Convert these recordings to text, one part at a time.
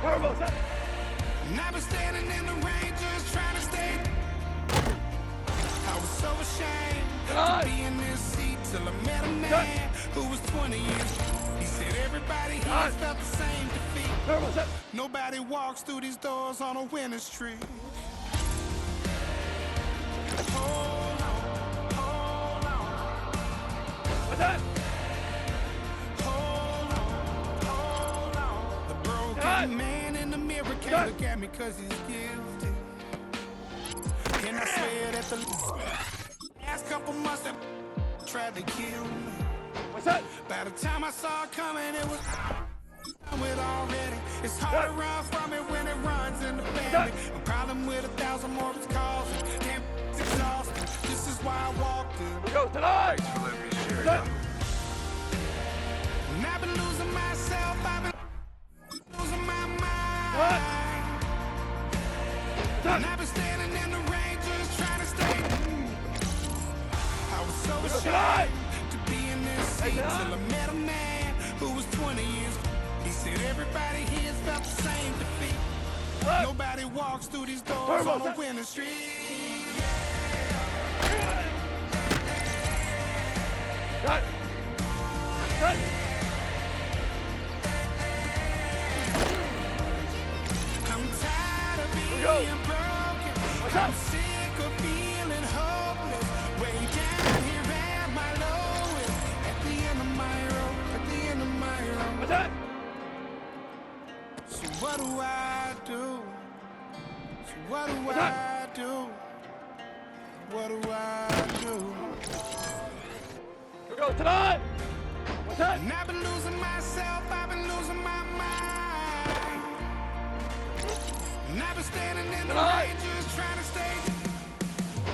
Turbo set. And I've been standing in the rain just trying to stay. I was so ashamed to be in this seat till I met a man who was 20 years. He said everybody here felt the same defeat. Turbo set. Nobody walks through these doors on a winning streak. Hold on, hold on. What's that? Hold on, hold on. The broken man in the mirror can't look at me 'cause he's guilty. And I swear that the last couple months that tried to kill me. What's that? By the time I saw it coming, it was with already. It's hard to run from it when it runs in the family. A problem with 1,000 more is causing. Damn, it's exhausting. This is why I walked in. We go tonight. Thanks for letting me share Set. it. And I've been losing myself. I've been losing my mind. What? And I've been standing in the rain just trying to stay. I was so ashamed to be in this seat till I met a man who was 20 years. He said everybody here felt the same defeat. Nobody walks through these doors on a winning streak. Cut. Cut. I'm tired of being go. broken. I'm sick of feeling hopeless. Way down here at my lowest. At the end of my rope. At the end of my rope. What's that? So what do I do? So what do I do? What do I do? We go tonight. What's that? And I've been losing myself, I've been losing my mind. And I've been standing in the rain just trying to stay.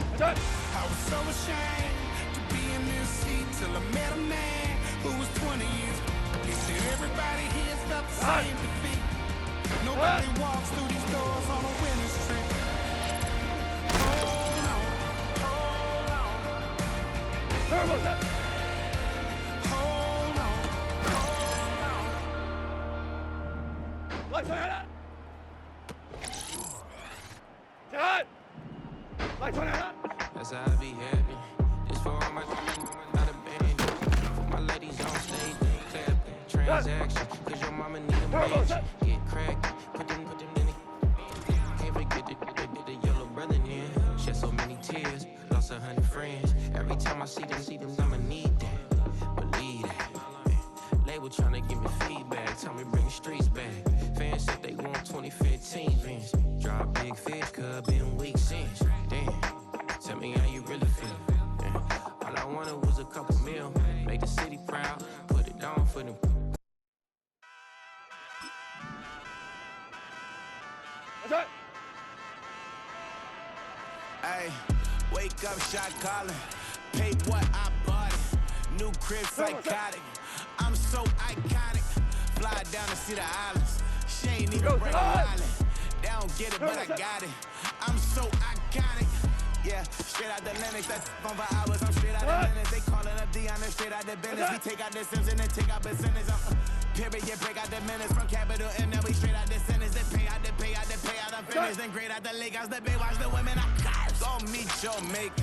What's that? I was so ashamed to be in this seat till I met a man who was 20 years. He said everybody here felt the same defeat. Nobody walks through these doors on a winning streak. Hold on, hold on. Turbo set. Hold on, hold on. Lights on that. Tonight. Lights on that. That's how I be happy. This for all my not abandoned. For my ladies on stage, they clapping. Transaction, 'cause your mama need a mansion. Get cracked, put them in the. Can't forget the yellow brother near. Shed so many tears, lost 100 friends. Every time I see them, I'ma need that. Believe that. Label tryna give me feedback, tell me bring the streets back. Fans said they want 2015 Vince. Drop big fish, cuz been weak since. Damn, tell me how you really feel. Yeah. All I wanted was a couple mil, make the city proud, put it down for them. What's that? Hey, wake up, shot calling. Pay what I bought it. New crib, psychotic. I'm so iconic. Fly down to see the islands. She ain't even bring a island. They don't get it, but I got it. I'm so iconic. Yeah, straight out the Linux, that's on for hours. I'm straight out the Linux. They calling up Dion, straight out the business. We take out the Sims and then take out percentage. Period, break out the minutes from capital M. Now we straight out the sentence. They pay out, they pay out, they pay out. I'm finished. Then grade out the Lakers. The big watch the women. I got gon' meet your mate.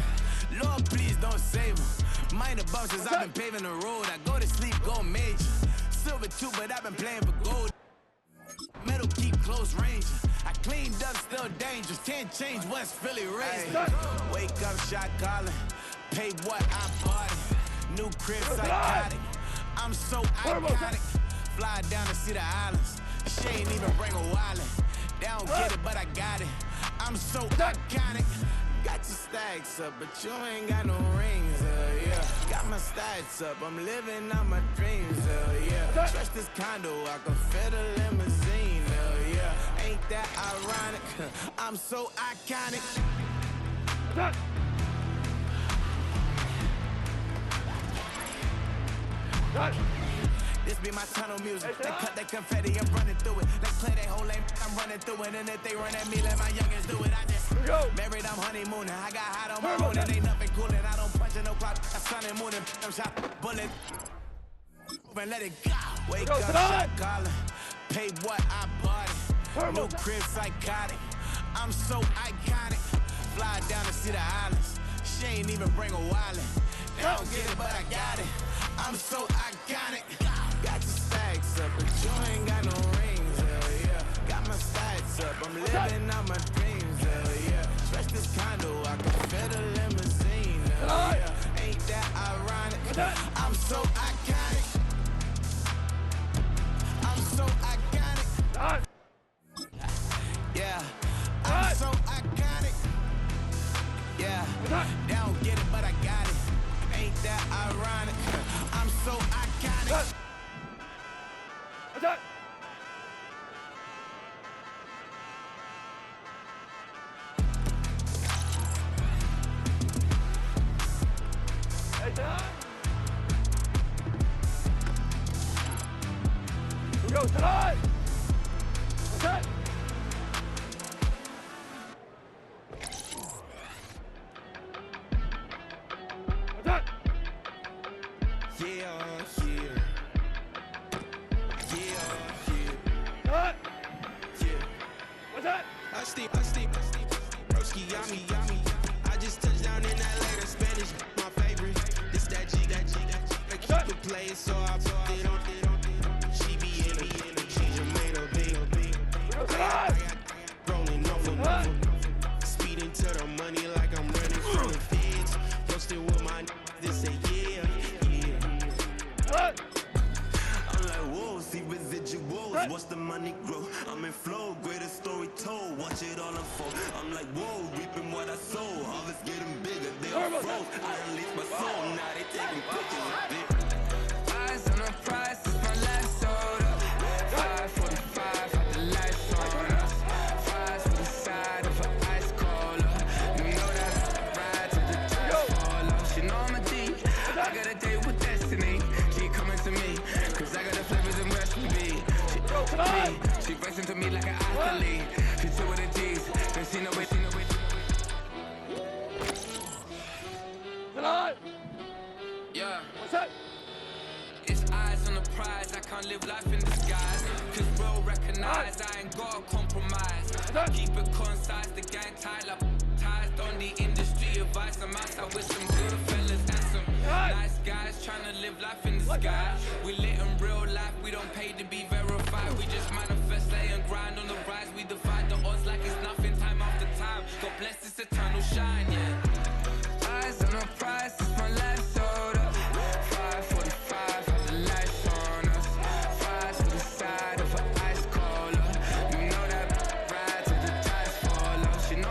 Lord, please don't save them. Minor bumps as I've been paving the road. I go to sleep, go major. Silver too, but I've been playing for gold. Metal keep close range. I cleaned up, still dangerous. Can't change what's Philly raised. Wake up, shot calling. Pay what I bought it. New crib, psychotic. I'm so iconic. Fly down to see the islands. She ain't even bring a wallet. They don't get it, but I got it. I'm so iconic. Got your stacks up, but you ain't got no rings, yeah. Got my stats up, I'm living out my dreams, yeah. Trust this condo, I can fit a limousine, yeah. Ain't that ironic? I'm so iconic. This be my tunnel music. They cut that confetti, I'm running through it. They play that whole lane, I'm running through it. And if they run at me, let my youngins do it. I just married, I'm honeymooning. I got hot on my own, and ain't nothing coolin'. I don't punch in no clock, I sun and moon and I'm shot bullet. And let it go. Wake up, shot calling. Paid what I bought it. New crib psychotic. I'm so iconic. Fly down to see the islands. She ain't even bring a wallet. They don't get it, but I got it. I'm so iconic. Got your stacks up, but you ain't got no rings. Hell yeah. Got my stats up. I'm living out my dreams. Hell yeah. Stretch this condo, I can fit a limousine. Hell yeah. Ain't that ironic? I'm so iconic. I'm so iconic. Yeah. I'm so iconic. Yeah. They don't get it, but I got it. Ain't that ironic? I'm so iconic. Attack! Hey, tonight! We go tonight! Attack! Attack! Yeah, yeah. Attack! Yeah. Attack! I steep. Broski, yummy. I just touched down in LA, the Spanish, my favorite. This that G. I keep it playing, so I put it on. She be in it. She just made a big. I got rolling over. Speeding to the money like I'm running from the feds. Posted with my this say yeah. I'm like, whoa, see residuals. Watch the money grow. I'm in flow, greatest story told. Watch it all unfold. I'm like, whoa, reaping what I sow. Harvest getting bigger, they all froze. I unleashed my soul, now they taking pictures of it. Eyes on the prize, it's my last soda. 5:45, had the lights on us. Fries with the side of an ice cola. You know that ride to the top fall off. She know I'm a G. I got a date with destiny. She coming to me, cause I got the flavors and recipe. She racing to me like an athlete. She two with the G's, then she know it. Tonight! Yeah. What's that? It's eyes on the prize, I can't live life in disguise. Cause real recognize, I ain't gotta compromise. Keep it concise, the gang tight like ties on the industry advice. I'm outside with some good fellas and some nice guys trying to live life in the sky. We lit in real life, we don't pay to be verified. We just manifest, lay and grind on the rise. We defy the odds like it's nothing, time after time. God bless this eternal shine, yeah. Eyes on the prize, it's my life soda. 5:45, had the lights on us. Fries to the side of an ice cola. You know that ride till the ties fall off. She know.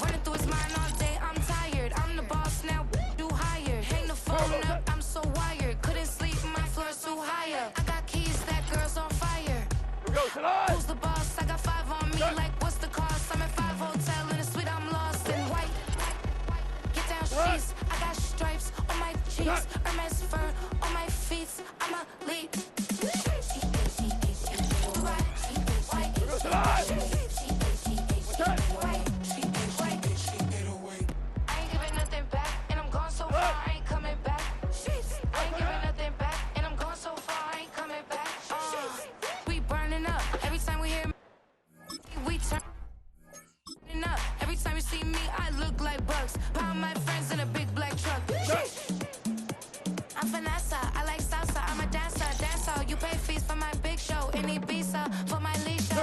Running through his mind all day, I'm tired. I'm the boss now, do higher. Hang the phone up, I'm so wired. Couldn't sleep, my floor's too higher. I got keys, that girl's on fire. Who's the boss? I got 5 on me, like what's the cost? I'm at 5 hotel in a suite, I'm lost in white. Get down sheets, I got stripes on my cheeks. Hermes fur on my feet, I'm a lead. I ain't giving nothing back, and I'm gone so far, I ain't coming back. I ain't giving nothing back, and I'm gone so far, I ain't coming back. We burning up, every time we hear we turn up. Every time you see me, I look like bugs. Pound my friends in a big black truck. I'm Vanessa, I like salsa, I'm a dancer. You pay fees for my big show in Ibiza, for my leash show.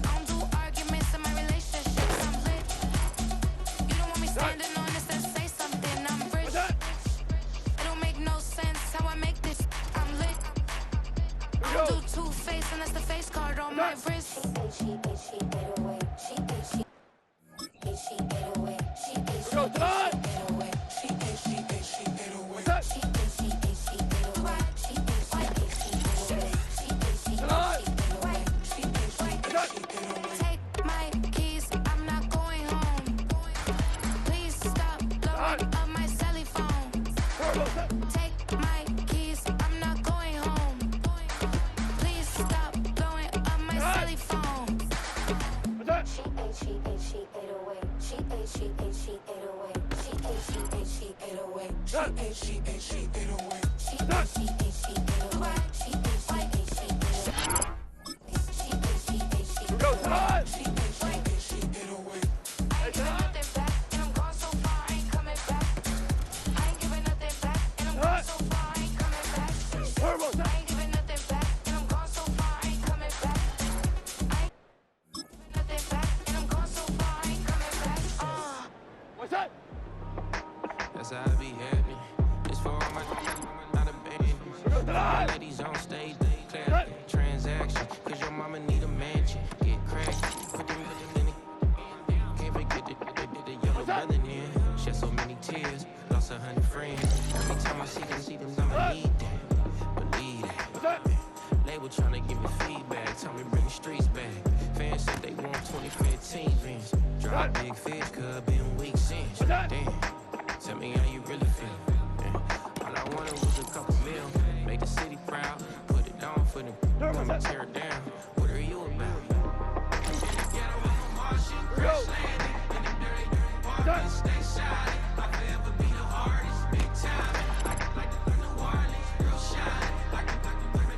I don't do arguments in my relationships, I'm lit. You don't want me standing on this, then say something, I'm rich. It don't make no sense how I make this, I'm lit. I don't do two-face, and that's the face card on my wrist. Go tonight! Take my keys, I'm not going home. Please stop blowing up my celly phone. Take my keys, I'm not going home. Please stop blowing up my celly phone. Attack! She ate away. Go time! Turbo time! What's that? That's how I be happy. It's for all my not a band. Go time! Ladies on stage, they clear up the transaction. Cause your mama need a mansion. Get cracked, put them in the. Can't forget the yellow brother in. Shed so many tears, lost 100 friends. Every time I see them, I'ma need that. Believe What's that. that? Label tryna give me feedback, tell me bring the streets back. Fans said they want 2015 Vince. Drop big fish, cuz been weeks since. Damn, tell me how you really feel. All I wanted was a couple mil, make the city proud, put it on for them, come and tear it down. What are you about? Go!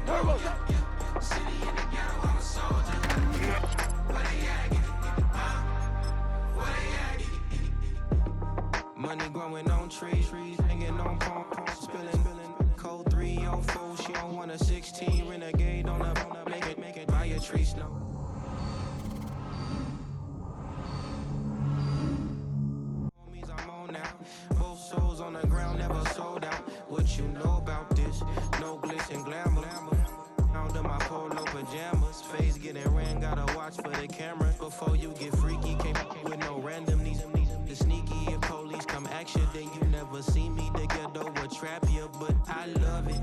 Turbo time! Money growing on trees, hanging on palm, spilling, code 304. She don't want a 16, renegade on a make it, buy a tree snow. Means I'm on now. Both souls on the ground, never sold out. What you know about this? No glitz and glamour. Down to my polo pajamas. Face getting ran, gotta watch for the cameras. Before you get freaky, can't with no random these the sneaky. If police come action, then you never see me. The ghetto will trap you, but I love it.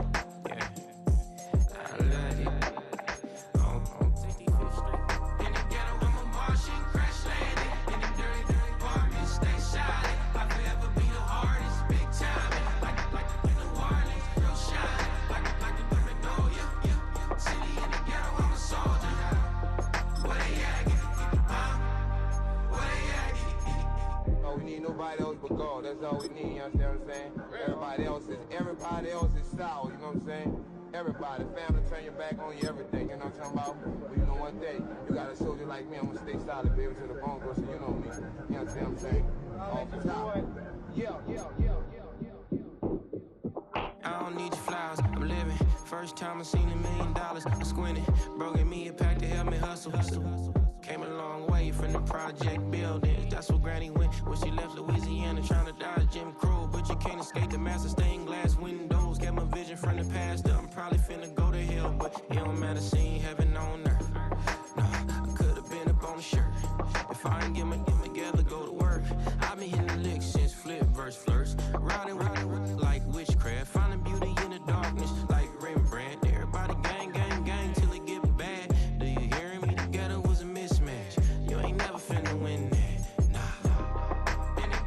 Yeah, I love it. On 65th Street. In the ghetto, I'm a Martian, crash landing. In the dirty apartments, stay silent. I forever be the hardest, big time. Like the wireless, real shine. Like the Magnolia. City in the ghetto, I'm a soldier. Where they at? Where they at? Oh, we need nobody else but God. That's all we need, you understand what I'm saying? Everybody else is sour, you know what I'm saying? Everybody, family, turn your back on you, everything, you know what I'm talking about? But you know one thing, you got a soldier like me, I'm gonna stay solid, baby, to the bone, bro, so you know me. You understand what I'm saying? Off the top. Yeah. I don't need your flowers, I'm living. First time I seen $1 million, I squinted. Bro, give me a pack to help me hustle. Came a long way from the project buildings. That's where Granny went when she left Louisiana, trying to dodge Jim Crow. But you can't escape the master stained glass windows. Got my vision from the past. I'm probably finna go to hell, but it don't matter, seeing heaven on earth. No, I could've been up on the shirt. If I ain't get my together, go to work. I've been hitting the licks since flip verse flirts. Riding like witchcraft, finding beauty in the darkness like Rembrandt. Everybody gang till it get bad. Do you hear me? Together was a mismatch. You ain't never finna win that. Nah. In the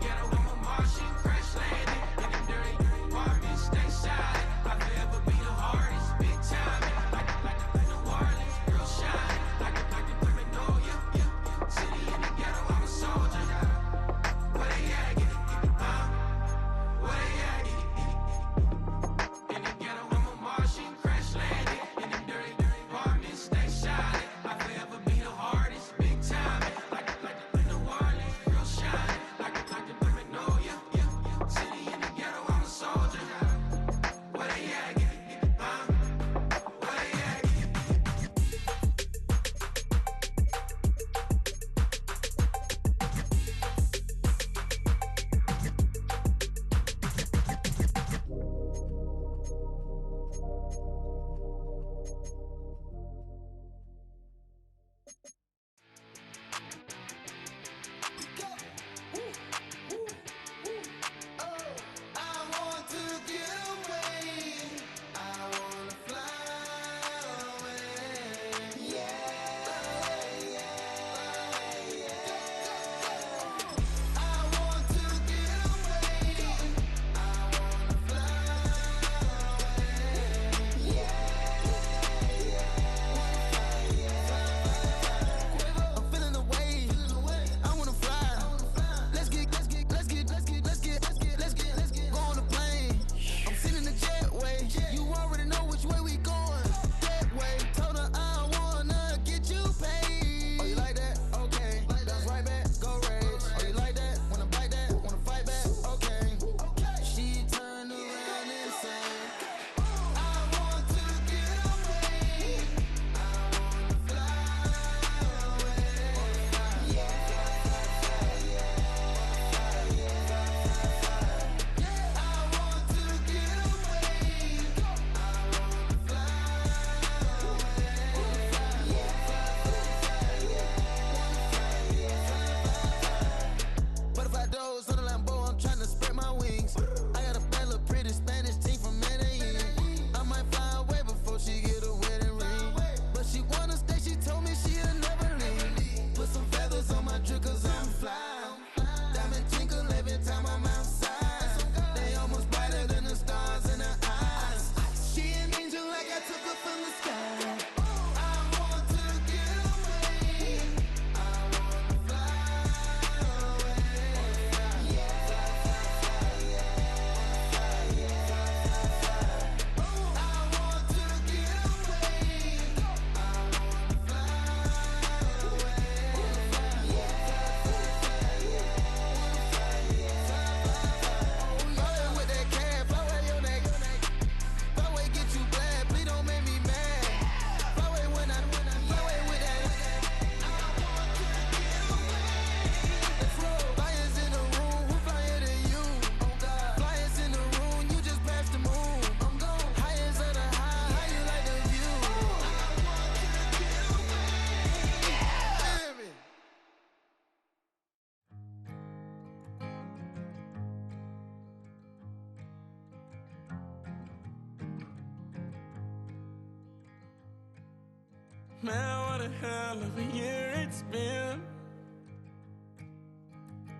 Man, what a hell of a year it's been.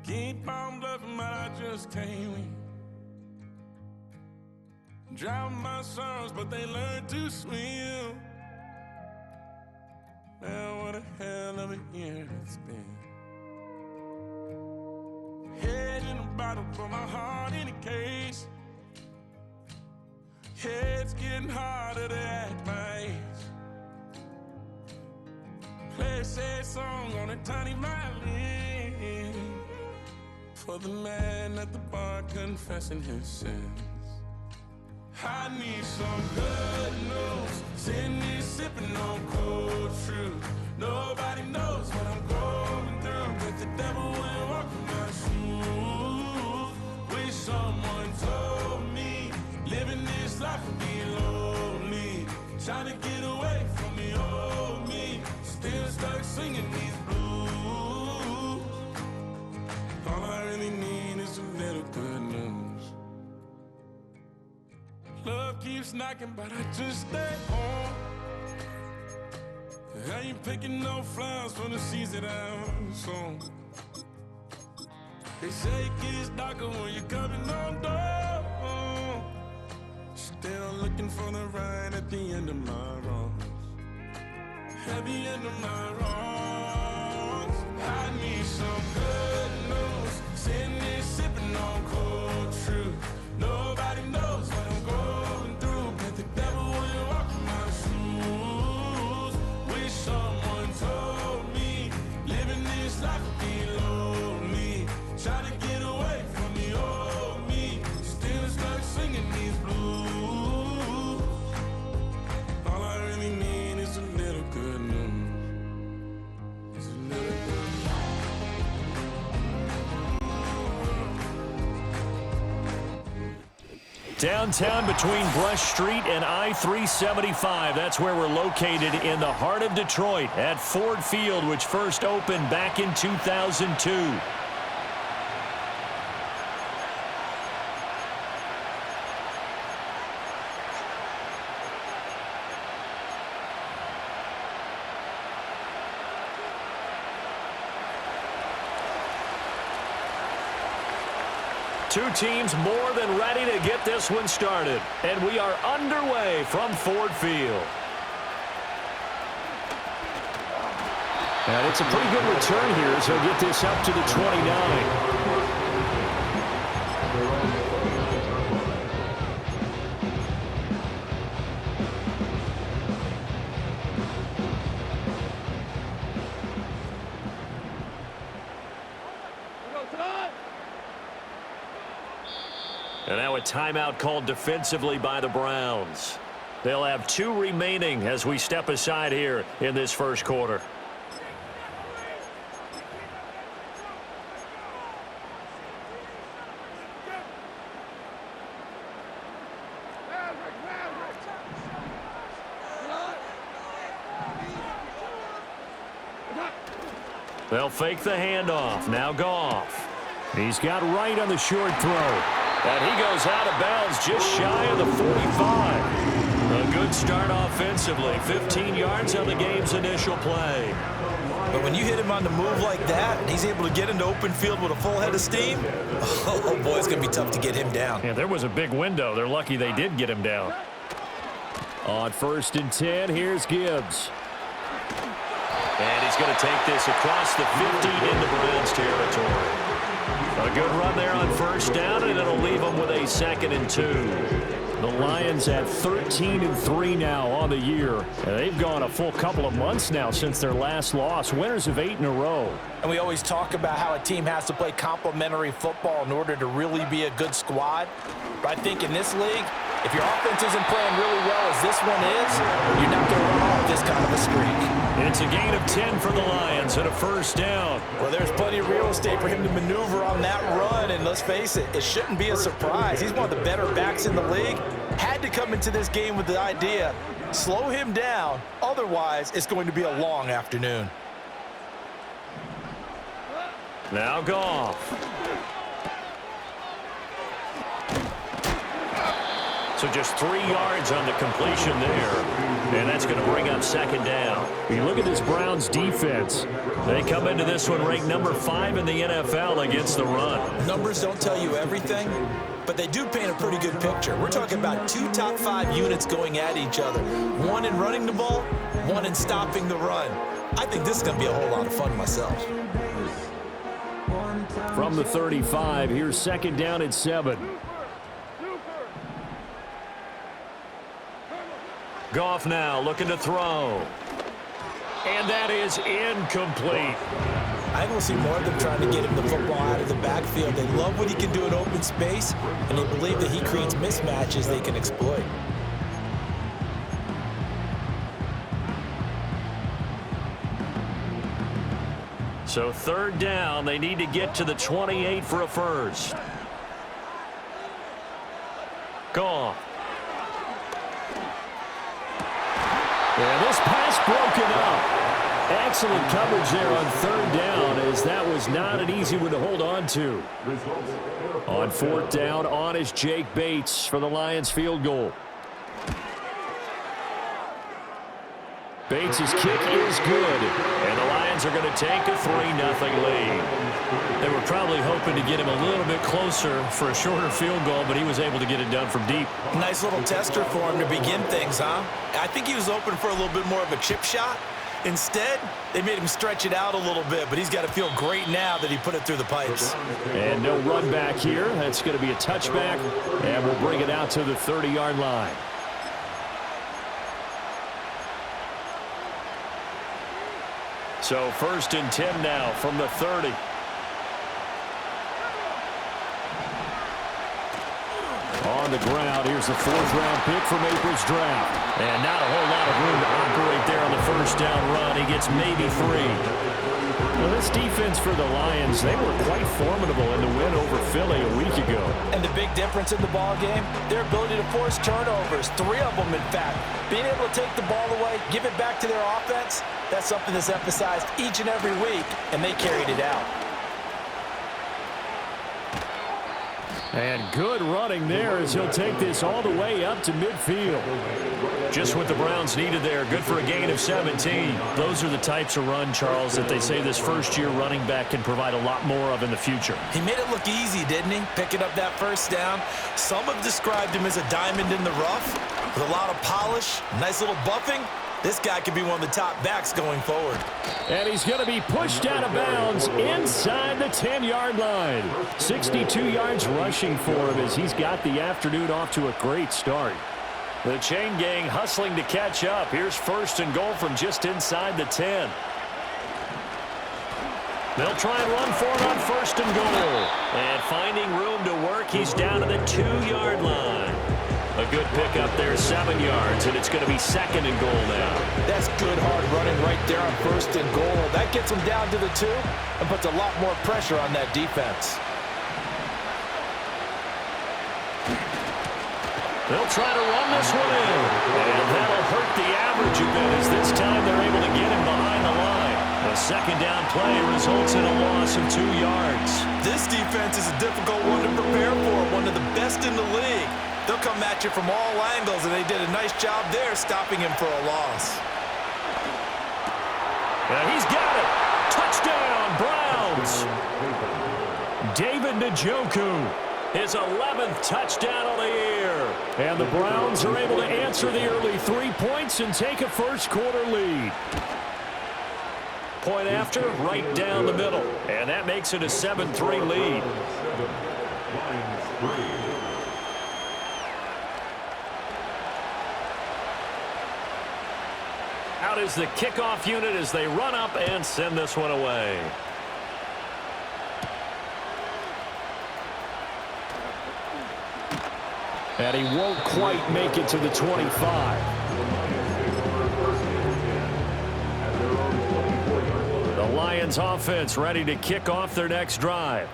Keep on bluffing, but I just can't win. Drown my sorrows, but they learn to swim. Man, what a hell of a year it's been. Head in a bottle, put my heart in a case. Yeah, it's getting harder to act my age. Play a sad song on a tiny violin for the man at the bar confessing his sins. I need some good news. Sitting here sipping on cold truth. Nobody knows what I'm going through, but the devil will walk in my shoes. Wish someone told me living this life would be lonely. Trying to get away from the old me. Still stuck singing these blues. All I really need is a little good news. Love keeps knocking, but I just stay home. I ain't picking no flowers for the seeds that I'm sown. They say it gets darker when you're coming on down. Still looking for the right at the end of my wrongs. At the end of my wrongs, I need some good news. Sitting there sipping on cold truth. Nobody knows what I'm going through, but the devil will walk in my shoes. Wish someone told me living this life would be lonely. Try to get away from the old me. Still stuck singing these blues. All I really need is a little good news. It's a little good news. Downtown between Brush Street and I-375. That's where we're located in the heart of Detroit at Ford Field, which first opened back in 2002. Two teams more than ready to get this one started. And we are underway from Ford Field. And it's a pretty good return here as he'll get this up to the 29. And now a timeout called defensively by the Browns. They'll have 2 remaining as we step aside here in this first quarter. They'll fake the handoff. Now Goff. He's got right on the short throw. And he goes out of bounds just shy of the 45. A good start offensively. 15 yards on the game's initial play. But when you hit him on the move like that, and he's able to get into open field with a full head of steam, oh boy, it's going to be tough to get him down. Yeah, there was a big window. They're lucky they did get him down. On 1st and 10, here's Gibbs. And he's going to take this across the 50 into Browns territory. A good run there on 1st down, and it'll leave them with a 2nd and 2. The Lions at 13-3 now on the year. And they've gone a full couple of months now since their last loss. Winners of 8 in a row. And we always talk about how a team has to play complementary football in order to really be a good squad. But I think in this league, if your offense isn't playing really well as this one is, you're not going to run off this kind of a streak. It's a gain of 10 for the Lions and a 1st down. Well, there's plenty of real estate for him to maneuver on that run, and let's face it, it shouldn't be a surprise. He's one of the better backs in the league. Had to come into this game with the idea, slow him down, otherwise it's going to be a long afternoon. Now Goff. So just 3 yards on the completion there. And that's going to bring up second down. You look at this Browns defense. They come into this one ranked number 5 in the NFL against the run. Numbers don't tell you everything, but they do paint a pretty good picture. We're talking about 2 top 5 units going at each other. One in running the ball, one in stopping the run. I think this is going to be a whole lot of fun myself. From the 35, here's second down at 7. Goff now looking to throw. And that is incomplete. I don't see more of them trying to get him the football out of the backfield. They love what he can do in open space, and they believe that he creates mismatches they can exploit. So third down, they need to get to the 28 for a first. Goff. And this pass broken up. Excellent coverage there on third down, as that was not an easy one to hold on to. On fourth down, on is Jake Bates for the Lions field goal. Bates' kick is good, and the Lions are going to take a 3-0 lead. They were probably hoping to get him a little bit closer for a shorter field goal, but he was able to get it done from deep. Nice little tester for him to begin things, huh? I think he was open for a little bit more of a chip shot. Instead, they made him stretch it out a little bit, but he's got to feel great now that he put it through the pipes. And no run back here. That's going to be a touchback, and we'll bring it out to the 30-yard line. So first and 10 now from the 30. On the ground, here's the 4th-round pick from April's draft. And not a whole lot of room to operate there on the first down run. He gets maybe 3. Well, this defense for the Lions, they were quite formidable in the win over Philly a week ago. And the big difference in the ball game, their ability to force turnovers, 3 of them in fact. Being able to take the ball away, give it back to their offense, that's something that's emphasized each and every week, and they carried it out. And good running there as he'll take this all the way up to midfield. Just what the Browns needed there. Good for a gain of 17. Those are the types of run, Charles, that they say this first-year running back can provide a lot more of in the future. He made it look easy, didn't he? Picking up that first down. Some have described him as a diamond in the rough with a lot of polish, nice little buffing. This guy could be one of the top backs going forward. And he's going to be pushed out of bounds inside the 10-yard line. 62 yards rushing for him as he's got the afternoon off to a great start. The chain gang hustling to catch up. Here's first and goal from just inside the 10. They'll try and run for it on first and goal. And finding room to work, he's down to the 2-yard line. A good pick up there, 7 yards, and it's going to be second and goal now. That's good hard running right there on first and goal. That gets them down to the 2 and puts a lot more pressure on that defense. They'll try to run this one in, and that'll hurt the average a bit as this time they're able to get him behind the line. A second down play results in a loss of 2 yards. This defense is a difficult one to prepare for, one of the best in the league. They'll come at you from all angles, and they did a nice job there stopping him for a loss. And he's got it. Touchdown, Browns. David Njoku, his 11th touchdown of the year. And the Browns are able to answer the early 3 points and take a first-quarter lead. Point after, right down the middle. And that makes it a 7-3 lead. Out is the kickoff unit as they run up and send this one away. And he won't quite make it to the 25. The Lions offense ready to kick off their next drive.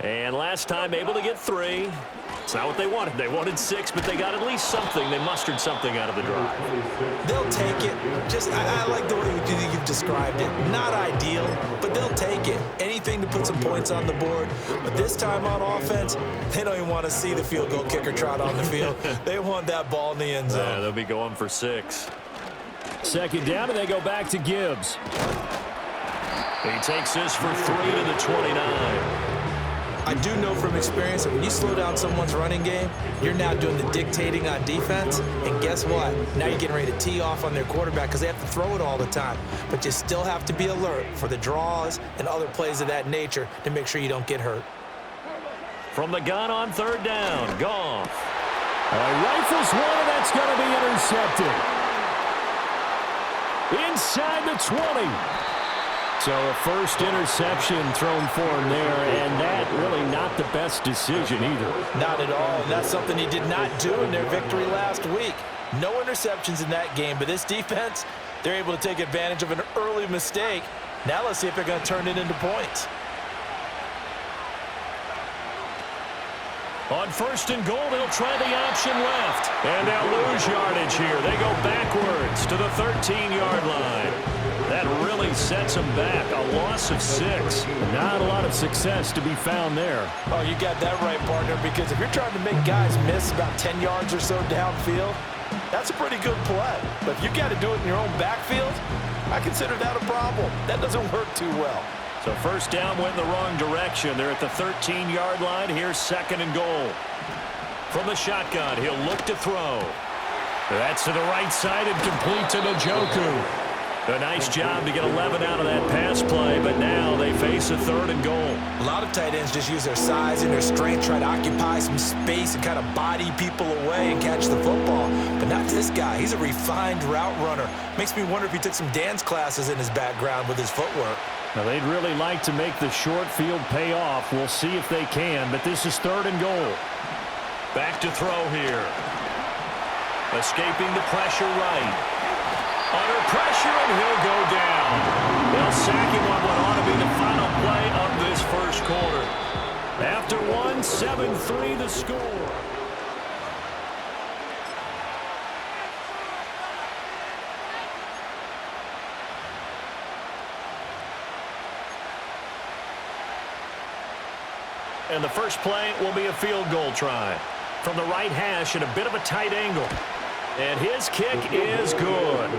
And last time able to get 3. It's not what they wanted. They wanted 6, but they got at least something. They mustered something out of the drive. They'll take it. I like the way you've described it. Not ideal, but they'll take it. Anything to put some points on the board. But this time on offense, they don't even want to see the field goal kicker trot on the field. They want that ball in the end zone. Yeah, they'll be going for 6. Second down, and they go back to Gibbs. He takes this for 3 to the 29. I do know from experience that when you slow down someone's running game, you're now doing the dictating on defense. And guess what? Now you're getting ready to tee off on their quarterback because they have to throw it all the time. But you still have to be alert for the draws and other plays of that nature to make sure you don't get hurt. From the gun on third down, Goff. Rifles one, and that's going to be intercepted. Inside the 20. So a first interception thrown for him there, and that really not the best decision either. Not at all, and that's something he did not do in their victory last week. No interceptions in that game, but this defense, they're able to take advantage of an early mistake. Now let's see if they're going to turn it into points. On first and goal, they'll try the option left. And they'll lose yardage here. They go backwards to the 13-yard line. That really sets them back. A loss of 6. Not a lot of success to be found there. Oh, you got that right, partner, because if you're trying to make guys miss about 10 yards or so downfield, that's a pretty good play. But if you got to do it in your own backfield, I consider that a problem. That doesn't work too well. So first down went in the wrong direction. They're at the 13-yard line. Here's second and goal. From the shotgun, he'll look to throw. That's to the right side and complete to Njoku. A nice job to get 11 out of that pass play, but now they face a third and goal. A lot of tight ends just use their size and their strength, try to occupy some space and kind of body people away and catch the football. But not this guy. He's a refined route runner. Makes me wonder if he took some dance classes in his background with his footwork. Now, they'd really like to make the short field pay off. We'll see if they can, but this is third and goal. Back to throw here. Escaping the pressure right. Under pressure, and he'll go down. They'll sack him on what ought to be the final play of this first quarter. After 1, 7-3 the score. And the first play will be a field goal try. From the right hash at a bit of a tight angle. And his kick is good.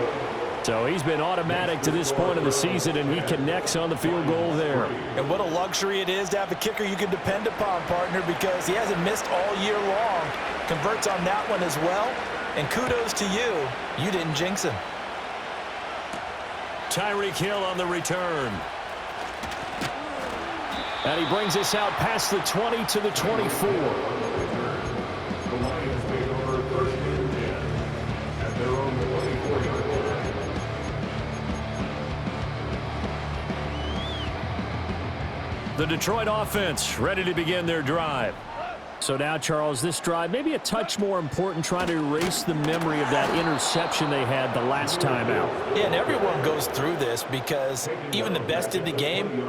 So he's been automatic to this point of the season, and he connects on the field goal there. And what a luxury it is to have a kicker you can depend upon, partner, because he hasn't missed all year long. Converts on that one as well. And kudos to you. You didn't jinx him. Tyreek Hill on the return. And he brings us out past the 20 to the 24. The Detroit offense ready to begin their drive. So now, Charles, this drive maybe a touch more important, trying to erase the memory of that interception they had the last time out. Yeah, and everyone goes through this because even the best in the game,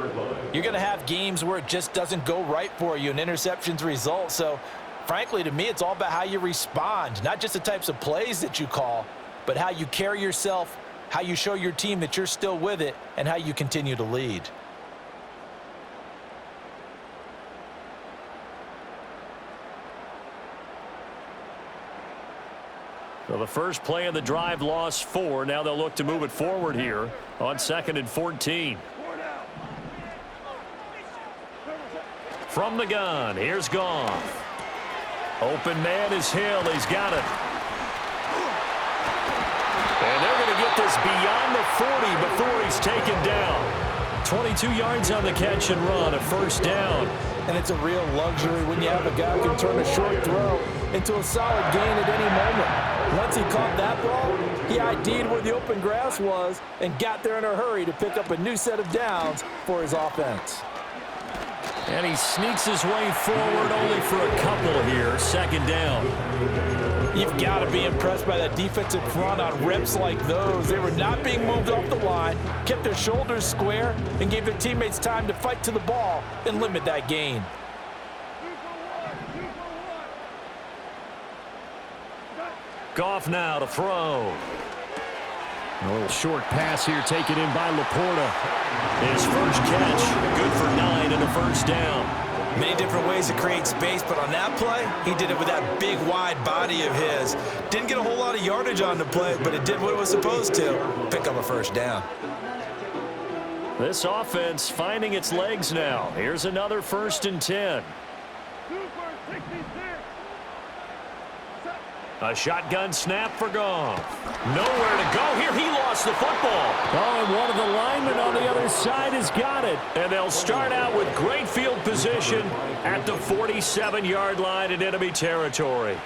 you're going to have games where it just doesn't go right for you and interceptions result. So, frankly, to me, it's all about how you respond, not just the types of plays that you call, but how you carry yourself, how you show your team that you're still with it, and how you continue to lead. So the first play of the drive lost 4. Now they'll look to move it forward here on 2nd and 14. From the gun, here's Goff. Open man is Hill. He's got it. And they're going to get this beyond the 40 before he's taken down. 22 yards on the catch and run, a first down. And it's a real luxury when you have a guy who can turn a short throw into a solid gain at any moment. Once he caught that ball, he ID'd where the open grass was and got there in a hurry to pick up a new set of downs for his offense. And he sneaks his way forward only for a couple here. Second down. You've got to be impressed by that defensive front on rips like those. They were not being moved off the line, kept their shoulders square, and gave their teammates time to fight to the ball and limit that gain. Goff now to throw. A little short pass here taken in by Laporta. His first catch, good for 9 and a first down. Many different ways to create space, but on that play, he did it with that big, wide body of his. Didn't get a whole lot of yardage on the play, but it did what it was supposed to. Pick up a first down. This offense finding its legs now. Here's another 1st and 10. A shotgun snap for Goff. Nowhere to go here. He lost the football. Oh, and one of the linemen on the other side has got it. And they'll start out with great field position at the 47-yard line in enemy territory.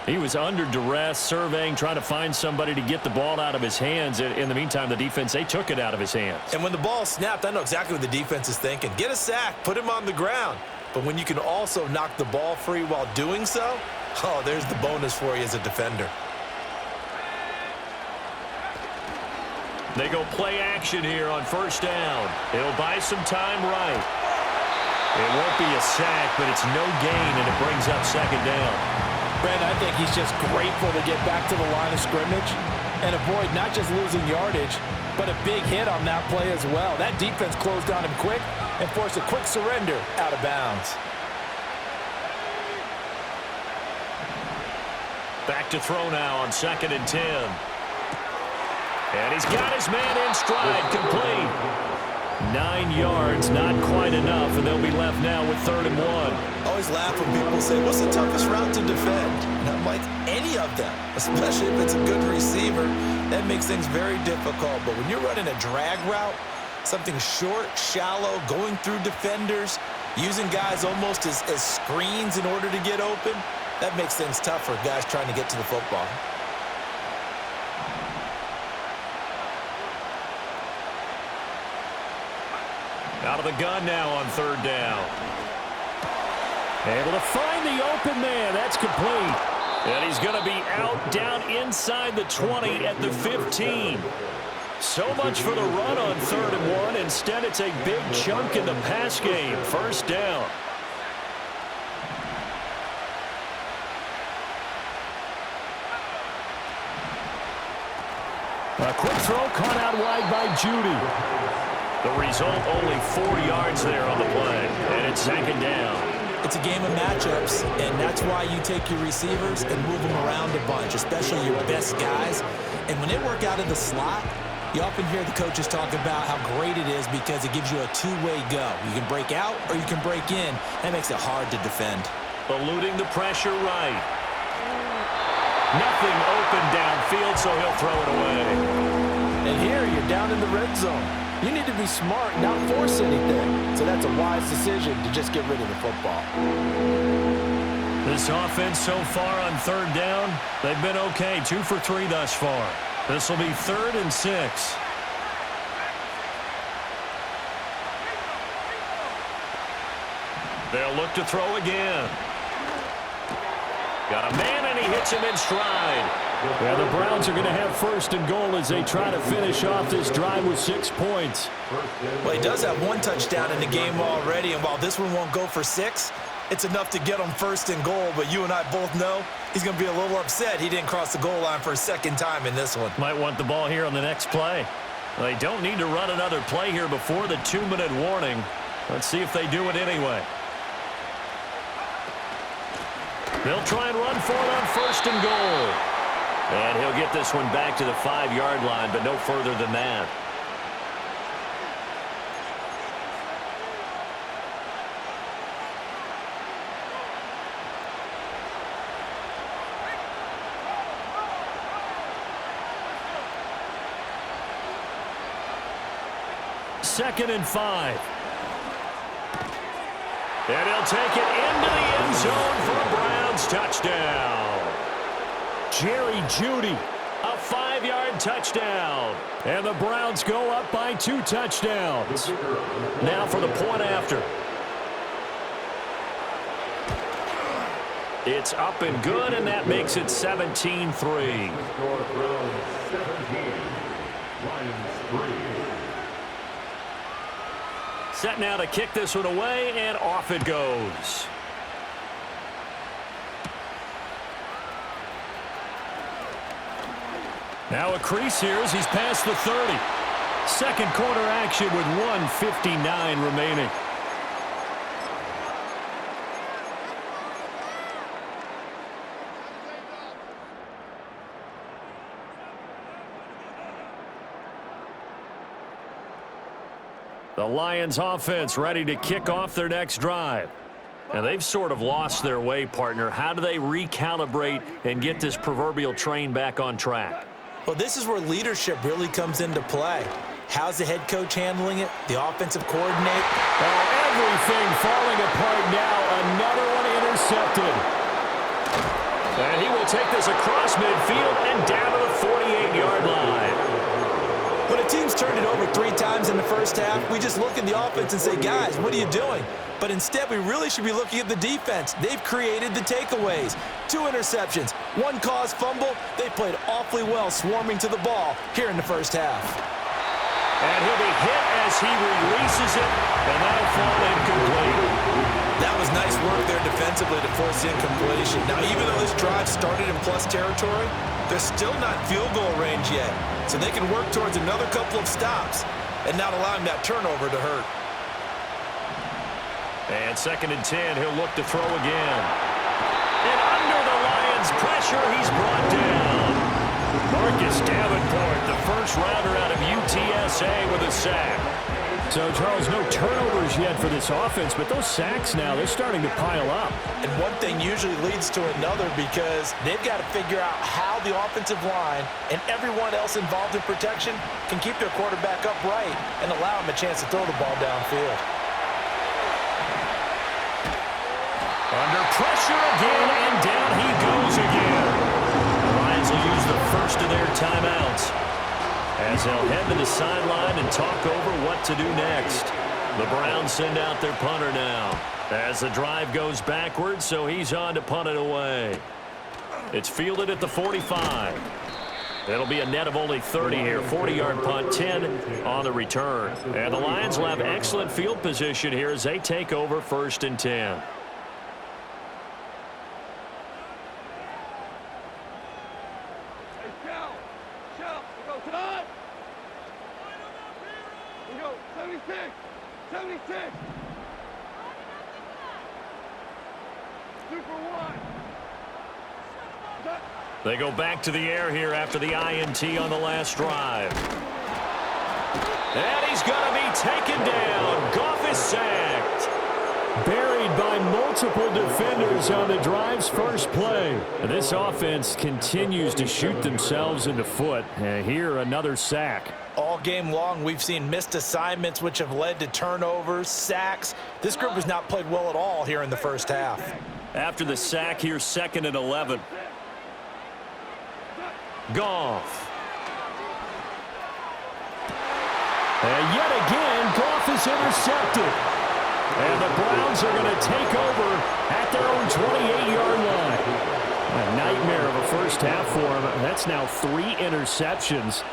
He was under duress, surveying, trying to find somebody to get the ball out of his hands. In the meantime, the defense, they took it out of his hands. And when the ball snapped, I know exactly what the defense is thinking. Get a sack, put him on the ground. But when you can also knock the ball free while doing so, oh, there's the bonus for you as a defender. They go play action here on 1st down. It'll buy some time right. It won't be a sack, but it's no gain, and it brings up 2nd down. Brandon, I think he's just grateful to get back to the line of scrimmage and avoid not just losing yardage, but a big hit on that play as well. That defense closed on him quick and forced a quick surrender out of bounds. Back to throw now on 2nd and 10. And he's got his man in stride, complete. 9 yards, not quite enough, and they'll be left now with 3rd and 1. I always laugh when people say, what's the toughest route to defend? And I'm like, any of them, especially if it's a good receiver. That makes things very difficult. But when you're running a drag route, something short, shallow, going through defenders, using guys almost as screens in order to get open, that makes things tough for guys trying to get to the football. Out of the gun now on 3rd down. Able to find the open man. That's complete. And he's going to be out down inside the 20 at the 15. So much for the run on 3rd and 1. Instead, it's a big chunk in the pass game. 1st down. A quick throw caught out wide by Judy. The result, only 4 yards there on the play, and it's 2nd down. It's a game of matchups, and that's why you take your receivers and move them around a bunch, especially your best guys. And when they work out of the slot, you often hear the coaches talk about how great it is because it gives you a two-way go. You can break out or you can break in. That makes it hard to defend. Eluding the pressure right. Nothing open downfield, so he'll throw it away. And here you're down in the red zone. You need to be smart, not force anything. So that's a wise decision to just get rid of the football. This offense so far on 3rd down, they've been okay. 2 for 3 thus far. This will be 3rd and 6. They'll look to throw again. Got a man, and he hits him in stride. Yeah, the Browns are going to have 1st and goal as they try to finish off this drive with 6 points. Well, he does have 1 touchdown in the game already, and while this one won't go for 6, it's enough to get him 1st and goal. But you and I both know he's going to be a little upset he didn't cross the goal line for a 2nd time in this one. Might want the ball here on the next play. They don't need to run another play here before the 2-minute warning. Let's see if they do it anyway. They'll try and run for it on 1st and goal. And he'll get this one back to the 5-yard line, but no further than that. Second and 5. And he'll take it into the end zone for a Browns touchdown. Jerry Jeudy, a 5-yard touchdown. And the Browns go up by 2 touchdowns. Now for the point after. It's up and good, and that makes it 17-3. Set now to kick this one away, and off it goes. Now a crease here as he's past the 30. Second quarter action with 1:59 remaining. The Lions offense ready to kick off their next drive. And they've sort of lost their way, partner. How do they recalibrate and get this proverbial train back on track? Well, this is where leadership really comes into play. How's the head coach handling it? The offensive coordinator? Well, everything falling apart now. Another one intercepted. And he will take this across midfield and down to the 48-yard line. When a team's turned it over 3 times in the first half, we just look at the offense and say, guys, what are you doing? But instead, we really should be looking at the defense. They've created the takeaways. 2 interceptions, 1 caused fumble. They played awfully well swarming to the ball here in the first half. And he'll be hit as he releases it, and that'll fall incomplete. That was nice work there defensively to force the incompletion. Now, even though this drive started in plus territory, they're still not field goal range yet. So they can work towards another couple of stops and not allowing that turnover to hurt. And 2nd and 10, he'll look to throw again. And under the Lions' pressure, he's brought down. Marcus Davenport, the first rounder out of UTSA with a sack. So, Charles, no turnovers yet for this offense, but those sacks now, they're starting to pile up. And one thing usually leads to another because they've got to figure out how the offensive line and everyone else involved in protection can keep their quarterback upright and allow him a chance to throw the ball downfield. Under pressure again, and down he goes again. The Lions will use the first of their timeouts as they'll head to the sideline and talk over what to do next. The Browns send out their punter now as the drive goes backwards, so he's on to punt it away. It's fielded at the 45. It'll be a net of only 30 here. 40-yard punt, 10 on the return. And the Lions will have excellent field position here as they take over 1st and 10. They go back to the air here after the INT on the last drive. And he's going to be taken down. Goff is sacked. Buried by multiple defenders on the drive's first play. This offense continues to shoot themselves in the foot. And here, another sack. All game long, we've seen missed assignments which have led to turnovers, sacks. This group has not played well at all here in the first half. After the sack, here's 2nd and 11. Goff. And yet again, Goff is intercepted. And the Browns are going to take over at their own 28-yard line. A nightmare of a first half for him. That's now 3 interceptions.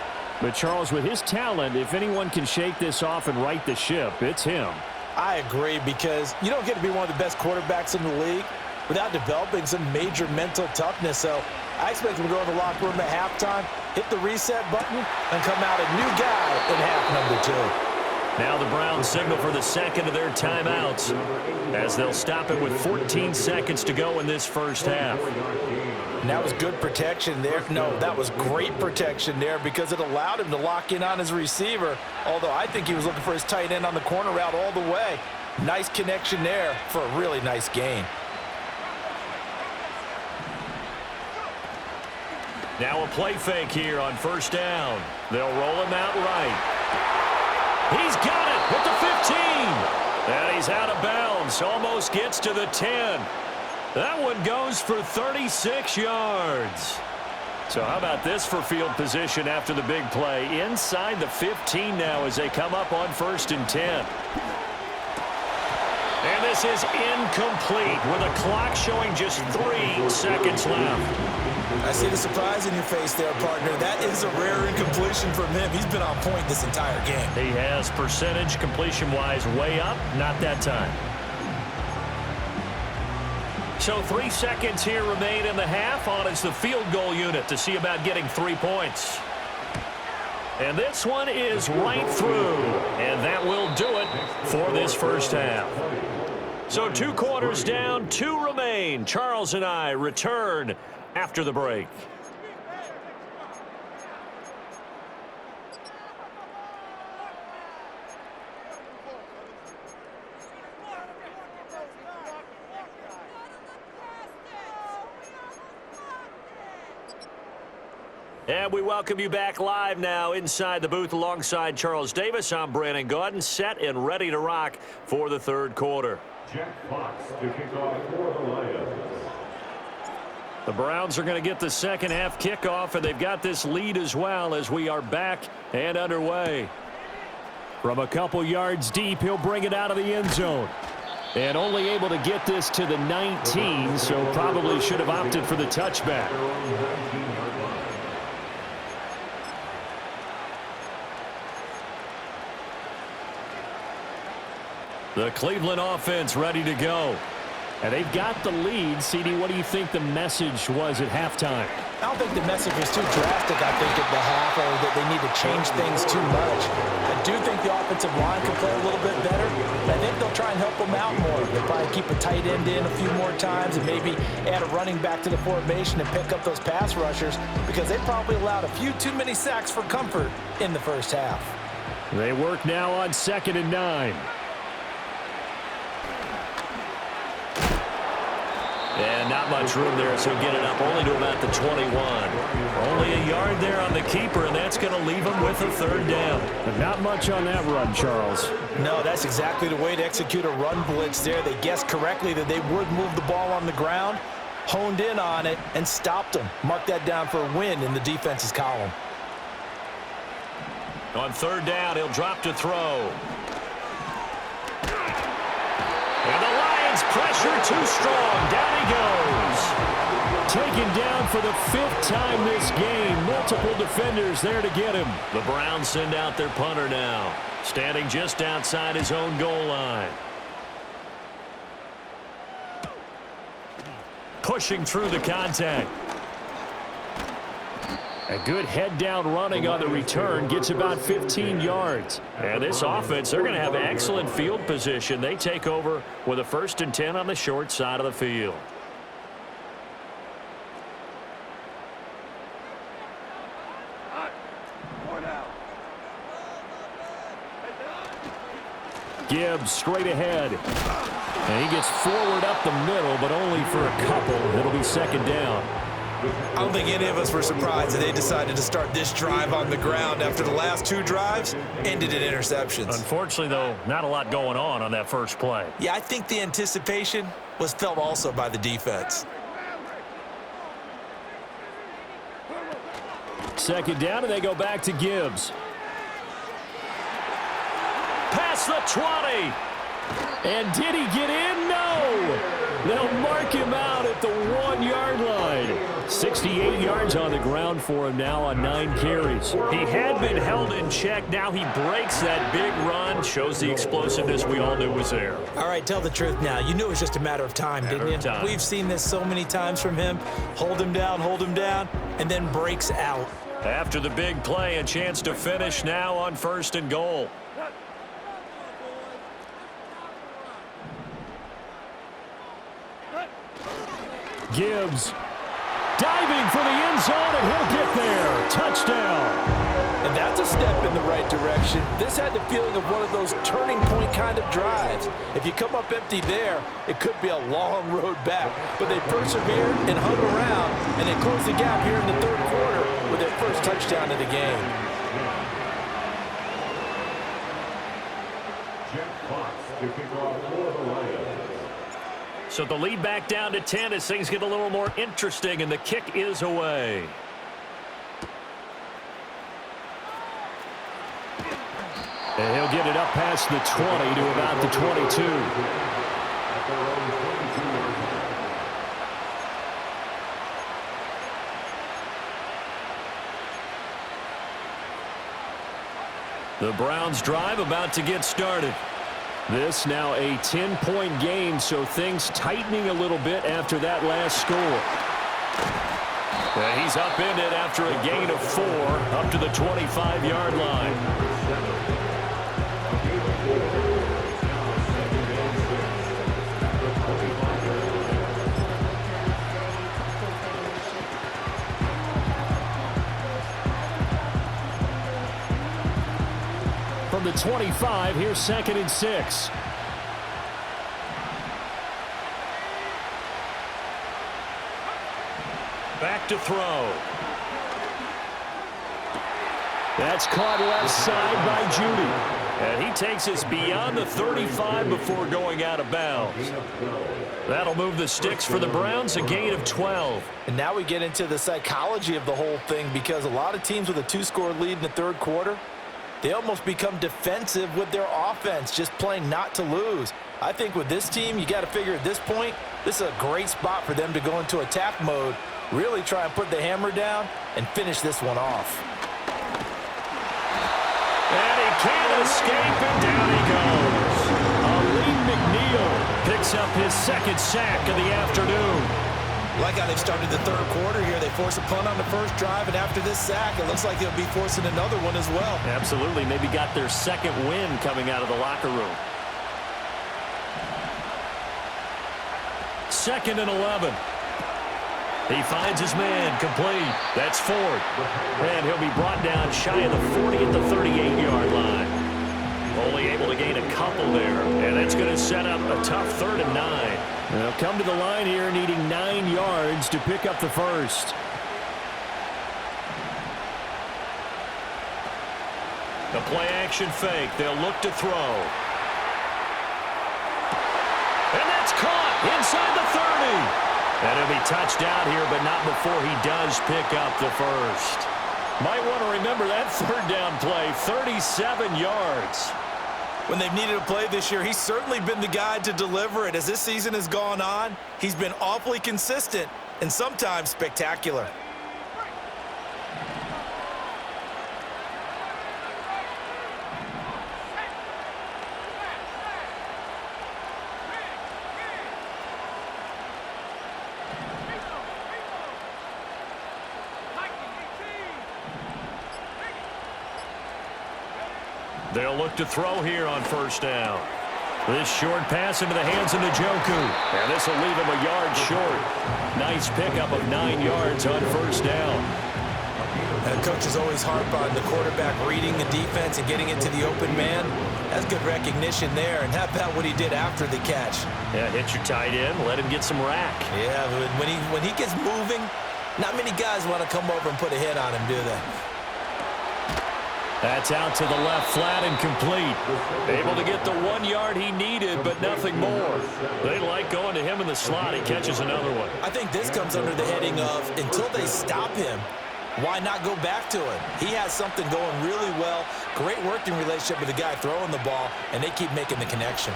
But Charles, with his talent, if anyone can shake this off and right the ship, it's him. I agree, because you don't get to be one of the best quarterbacks in the league without developing some major mental toughness. So I expect him to go in the locker room at halftime, hit the reset button, and come out a new guy in half number 2. Now the Browns signal for the second of their timeouts as they'll stop it with 14 seconds to go in this first half. And that was good protection there. No, that was great protection there because it allowed him to lock in on his receiver, although I think he was looking for his tight end on the corner route all the way. Nice connection there for a really nice gain. Now a play fake here on first down. They'll roll him out right. He's got it with the 15. And he's out of bounds. Almost gets to the 10. That one goes for 36 yards. So how about this for field position after the big play? Inside the 15 now as they come up on 1st and 10. And this is incomplete with a clock showing just 3 seconds left. I see the surprise in your face there, partner. That is a rare incompletion from him. He's been on point this entire game. He has percentage completion-wise way up, not that time. So 3 seconds here remain in the half. On is the field goal unit to see about getting 3 points. And this one is right through. And that will do it for this first half. So 2 quarters down, 2 remain. Charles and I return after the break. And we welcome you back live now inside the booth alongside Charles Davis. I'm Brandon Gaudin, set and ready to rock for the third quarter. Jack Fox to kick off for the Lions. The Browns are going to get the second half kickoff, and they've got this lead as well as we are back and underway. From a couple yards deep, he'll bring it out of the end zone. And only able to get this to the 19, so probably should have opted for the touchback. The Cleveland offense ready to go. And they've got the lead. CD, what do you think the message was at halftime? I don't think the message was too drastic, I think, at the half, or that they need to change things too much. I do think the offensive line can play a little bit better. I think they'll try and help them out more. They'll probably keep a tight end in a few more times and maybe add a running back to the formation and pick up those pass rushers, because they probably allowed a few too many sacks for comfort in the first half. They work now on 2nd and 9. And not much room there, so get it up only to about the 21. Only a yard there on the keeper, and that's going to leave him with a third down. But not much on that run, Charles. No, that's exactly the way to execute a run blitz there. They guessed correctly that they would move the ball on the ground, honed in on it, and stopped them. Mark that down for a win in the defense's column. On 3rd down, he'll drop to throw. And the Lions pressure too strong. Down he goes. Taken down for the 5th time this game. Multiple defenders there to get him. The Browns send out their punter now, standing just outside his own goal line. Pushing through the contact. A good head-down running on the return, gets about 15 yards. And this offense, they're going to have excellent field position. They take over with a 1st and 10 on the short side of the field. Gibbs straight ahead. And he gets forward up the middle, but only for a couple. It'll be 2nd down. I don't think any of us were surprised that they decided to start this drive on the ground after the last 2 drives ended in interceptions. Unfortunately, though, not a lot going on that first play. Yeah, I think the anticipation was felt also by the defense. 2nd down, and they go back to Gibbs. Past the 20. And did he get in? No. They'll mark him out at the 1-yard line. 68 yards on the ground for him now on 9 carries. He had been held in check. Now he breaks that big run. Shows the explosiveness we all knew was there. All right, tell the truth now. You knew it was just a matter of time, didn't you? We've seen this so many times from him. Hold him down, and then breaks out. After the big play, a chance to finish now on 1st and goal. Gibbs diving for the end zone, and he'll get there. Touchdown. And that's a step in the right direction. This had the feeling of one of those turning point kind of drives. If you come up empty there, it could be a long road back. But they persevered and hung around, and they closed the gap here in the 3rd quarter with their first touchdown of the game. Jack Fox to kick off for the Lions. So the lead back down to 10 as things get a little more interesting, and the kick is away. And he'll get it up past the 20 to about the 22. The Browns drive about to get started. This now a 10-point game, so things tightening a little bit after that last score. And he's upended after a gain of 4 up to the 25-yard line. From the 25, here's 2nd and 6. Back to throw. That's caught left side by Judy. And he takes us beyond the 35 before going out of bounds. That'll move the sticks for the Browns, a gain of 12. And now we get into the psychology of the whole thing, because a lot of teams with a 2-score lead in the third quarter, they almost become defensive with their offense, just playing not to lose. I think with this team, you got to figure at this point, this is a great spot for them to go into attack mode, really try and put the hammer down and finish this one off. And he can't escape, and down he goes. Aleem McNeil picks up his 2nd sack of the afternoon. Like how they've started the third quarter here. They force a punt on the first drive, and after this sack, it looks like they'll be forcing another one as well. Absolutely. Maybe got their 2nd win coming out of the locker room. 2nd and 11. He finds his man, complete. That's Ford. And he'll be brought down shy of the 40 at the 38-yard line. Only able to gain a couple there, and that's going to set up a tough 3rd and 9. They'll come to the line here needing 9 yards to pick up the first. The play-action fake. They'll look to throw. And that's caught inside the 30. And he'll be touched out here, but not before he does pick up the first. Might want to remember that 3rd down play, 37 yards. When they've needed a play this year, he's certainly been the guy to deliver it. As this season has gone on, he's been awfully consistent and sometimes spectacular. They'll look to throw here on 1st down. This short pass into the hands of Njoku. And this will leave him a yard short. Nice pickup of 9 yards on 1st down. And coaches always harp on the quarterback reading the defense and getting it to the open man. That's good recognition there. And how about what he did after the catch? Yeah, hit your tight end, let him get some rack. Yeah, when he gets moving, not many guys want to come over and put a hit on him, do they? That's out to the left, flat and complete. Able to get the 1 yard he needed, but nothing more. They like going to him in the slot. He catches another one. I think this comes under the heading of, until they stop him, why not go back to him? He has something going really well. Great working relationship with the guy throwing the ball, and they keep making the connection.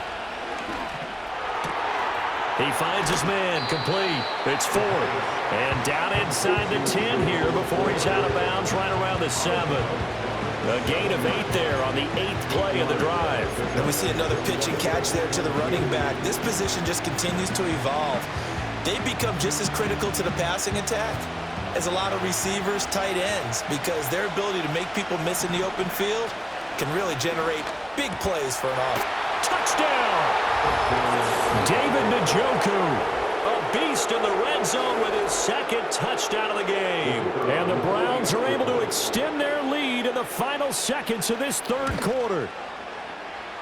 He finds his man, complete. It's Ford. And down inside the 10 here before he's out of bounds, right around the 7. A gain of 8 there on the 8th play of the drive. And we see another pitch and catch there to the running back. This position just continues to evolve. They become just as critical to the passing attack as a lot of receivers, tight ends, because their ability to make people miss in the open field can really generate big plays for an offense. Touchdown! David Njoku. A beast in the red zone with his 2nd touchdown of the game. And the Browns are able to extend their lead in the final seconds of this 3rd quarter.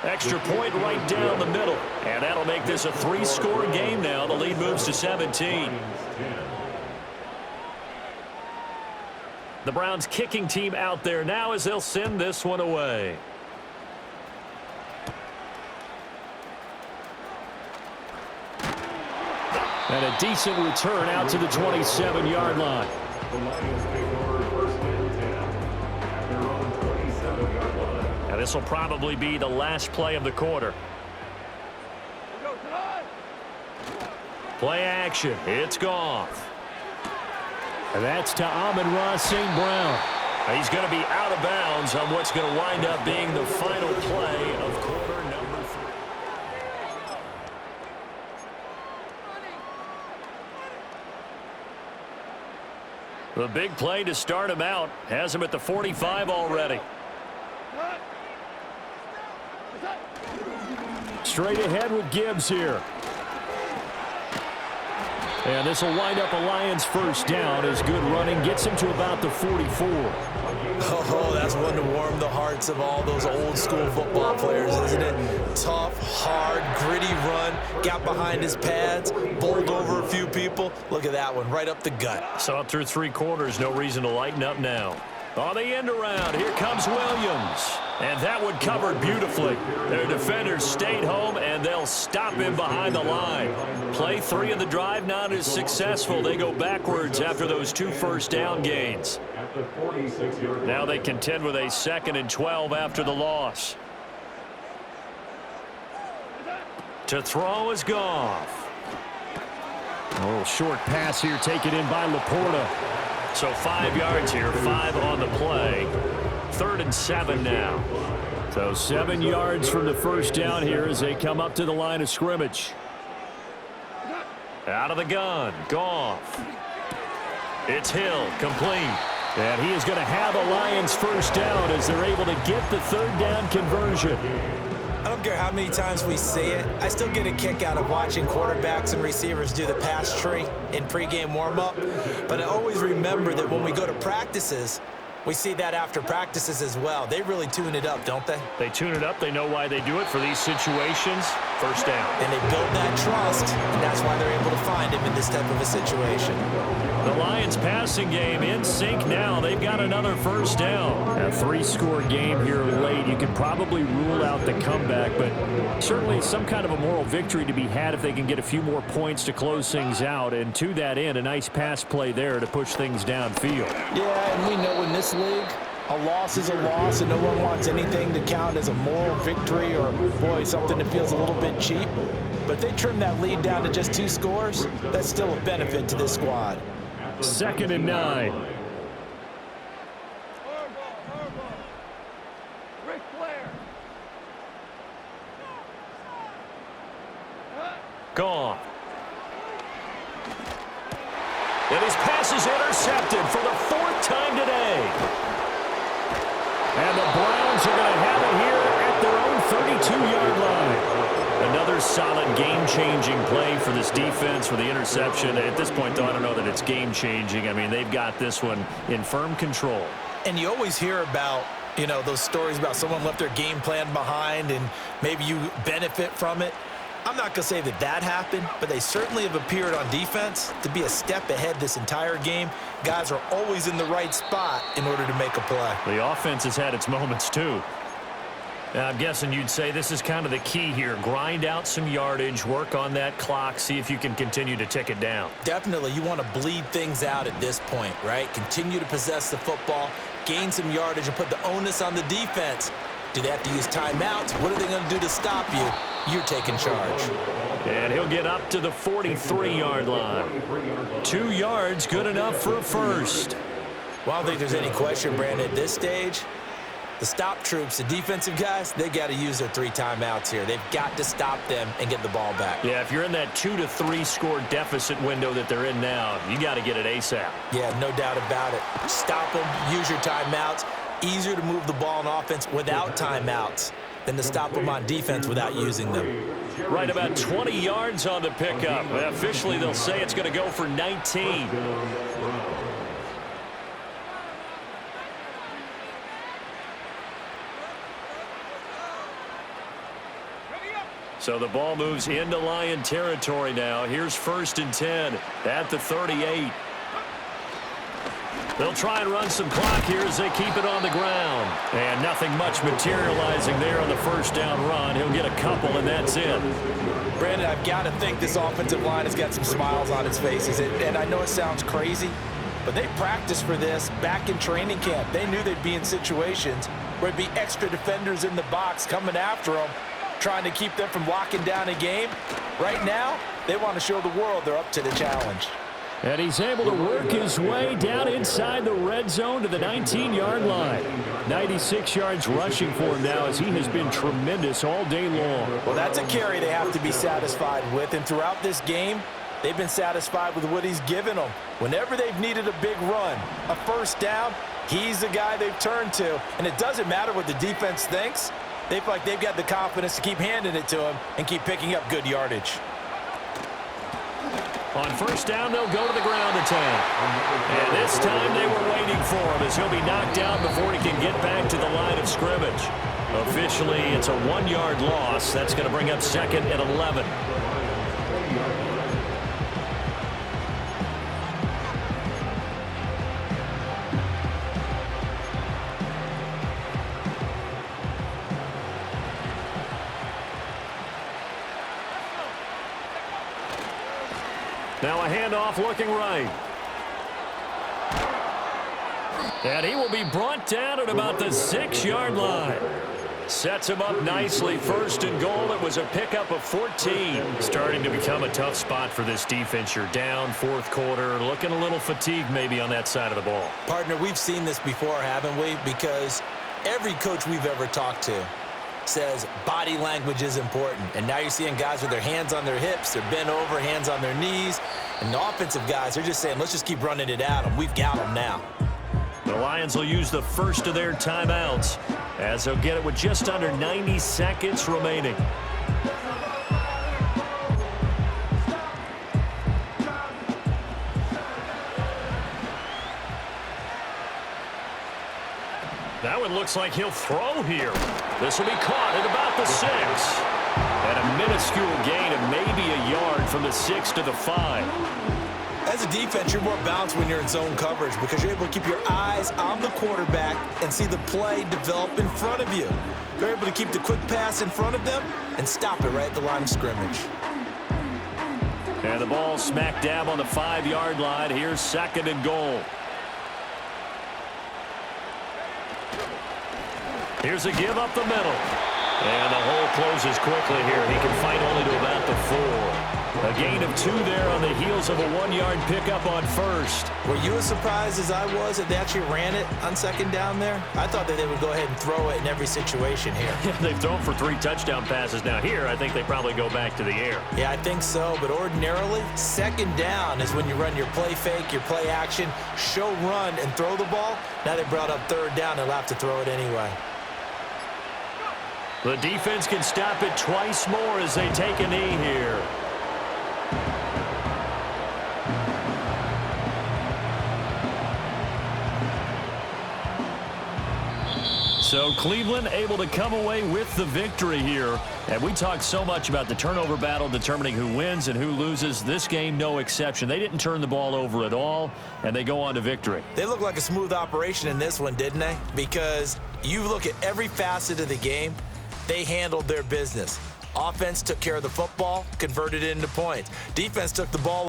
Extra point right down the middle. And that'll make this a 3-score game now. The lead moves to 17. The Browns kicking team out there now as they'll send this one away. And a decent return out to the 27-yard line. And this will probably be the last play of the quarter. Play action. It's Goff. And that's to Amon-Ra St. Brown. He's going to be out of bounds on what's going to wind up being the final play of quarter number 3. The big play to start him out has him at the 45 already. Straight ahead with Gibbs here. And this will wind up a Lions first down as good running gets him to about the 44. Oh, that's one to warm the hearts of all those old school football players, isn't it? Tough, hard, gritty run, got behind his pads, bowled over a few people. Look at that one, right up the gut. Saw it through 3 quarters, no reason to lighten up now. On the end around, here comes Williams. And that one covered beautifully. Their defenders stayed home, and they'll stop him behind the line. Play 3 of the drive not as successful. They go backwards after those 2 first down gains. Now they contend with a 2nd and 12 after the loss. To throw is Goff. A little short pass here taken in by Laporta. So 5 yards here, 5 on the play. 3rd and 7 now. So 7 yards from the first down here as they come up to the line of scrimmage. Out of the gun, Goff. It's Hill, complete. And he is going to have a Lions first down as they're able to get the 3rd down conversion. I don't care how many times we see it. I still get a kick out of watching quarterbacks and receivers do the pass tree in pregame warm-up. But I always remember that when we go to practices, we see that after practices as well. They really tune it up, don't they? They tune it up. They know why they do it for these situations. First down. And they build that trust, and that's why they're able to find him in this type of a situation. The Lions passing game in sync now. They've got another first down. A 3-score game here late. You could probably rule out the comeback, but certainly some kind of a moral victory to be had if they can get a few more points to close things out. And to that end, a nice pass play there to push things downfield. Yeah, and we know in this league, a loss is a loss, and no one wants anything to count as a moral victory or, boy, something that feels a little bit cheap. But if they trim that lead down to just 2 scores, that's still a benefit to this squad. 2nd and 9. Gone. And his pass is intercepted for the 4th time today. And the Browns are going to have it here at their own 32-yard line. Another solid game-changing play for this defense with the interception. At this point, though, I don't know that it's game-changing. I mean, they've got this one in firm control. And you always hear about, you know, those stories about someone left their game plan behind and maybe you benefit from it. I'm not going to say that that happened, but they certainly have appeared on defense to be a step ahead this entire game. Guys are always in the right spot in order to make a play. The offense has had its moments, too. Now, I'm guessing you'd say this is kind of the key here. Grind out some yardage, work on that clock, see if you can continue to tick it down. Definitely, you want to bleed things out at this point, right? Continue to possess the football, gain some yardage, and put the onus on the defense. Do they have to use timeouts? What are they going to do to stop you? You're taking charge. And he'll get up to the 43-yard line. 2 yards, good enough for a first. Well, I don't think there's any question, Brandon, at this stage. The stop troops, the defensive guys, they got to use their 3 timeouts here. They've got to stop them and get the ball back. Yeah, if you're in that 2 to 3 score deficit window that they're in now, you got to get it ASAP. Yeah, no doubt about it. Stop them, use your timeouts. Easier to move the ball on offense without timeouts than to stop them on defense without using them. Right about 20 yards on the pickup. Officially, they'll say it's going to go for 19. So the ball moves into Lion territory now. Here's 1st and 10 at the 38. They'll try and run some clock here as they keep it on the ground. And nothing much materializing there on the first down run. He'll get a couple, and that's it. Brandon, I've got to think this offensive line has got some smiles on its faces. And I know it sounds crazy, but they practiced for this back in training camp. They knew they'd be in situations where there'd be extra defenders in the box coming after them, trying to keep them from locking down a game. Right now, they want to show the world they're up to the challenge. And he's able to work his way down inside the red zone to the 19-yard line. 96 yards rushing for him now as he has been tremendous all day long. Well, that's a carry they have to be satisfied with. And throughout this game, They've been satisfied with what he's given them. Whenever they've needed a big run, a first down, he's the guy they've turned to. And it doesn't matter what the defense thinks. They feel like they've got the confidence to keep handing it to him and keep picking up good yardage. On first down, they'll go to the ground attack. And this time they were waiting for him as he'll be knocked down before he can get back to the line of scrimmage. Officially, it's a 1-yard loss. That's going to bring up 2nd and 11. Now a handoff looking right. And he will be brought down at about the 6-yard line. Sets him up nicely. 1st and goal. It was a pickup of 14. Starting to become a tough spot for this defense. You're down 4th quarter. Looking a little fatigued maybe on that side of the ball. Partner, we've seen this before, haven't we? Because every coach we've ever talked to says body language is important. And now you're seeing guys with their hands on their hips, they're bent over, hands on their knees. And the offensive guys, they're just saying, let's just keep running it at them. We've got them now. The Lions will use the first of their timeouts as they'll get it with just under 90 seconds remaining. That one looks like he'll throw here. This will be caught at about the 6. And a minuscule gain of maybe a yard from the 6 to the 5. As a defense, you're more balanced when you're in zone coverage because you're able to keep your eyes on the quarterback and see the play develop in front of you. You're able to keep the quick pass in front of them and stop it right at the line of scrimmage. And the ball smack dab on the 5-yard line. Here's 2nd and goal. Here's a give up the middle. And the hole closes quickly here. He can fight only to about the 4. A gain of 2 there on the heels of a 1-yard pickup on 1st. Were you as surprised as I was that they actually ran it on 2nd down there? I thought that they would go ahead and throw it in every situation here. Yeah, they've thrown for 3 touchdown passes. Now here, I think they probably go back to the air. Yeah, I think so. But ordinarily, 2nd down is when you run your play fake, your play action, show run, and throw the ball. Now they brought up 3rd down. They'll have to throw it anyway. The defense can stop it twice more as they take a knee here. So Cleveland able to come away with the victory here. And we talked so much about the turnover battle determining who wins and who loses. This game, no exception. They didn't turn the ball over at all, and they go on to victory. They look like a smooth operation in this one, didn't they? Because you look at every facet of the game, they handled their business. Offense took care of the football, converted it into points. Defense took the ball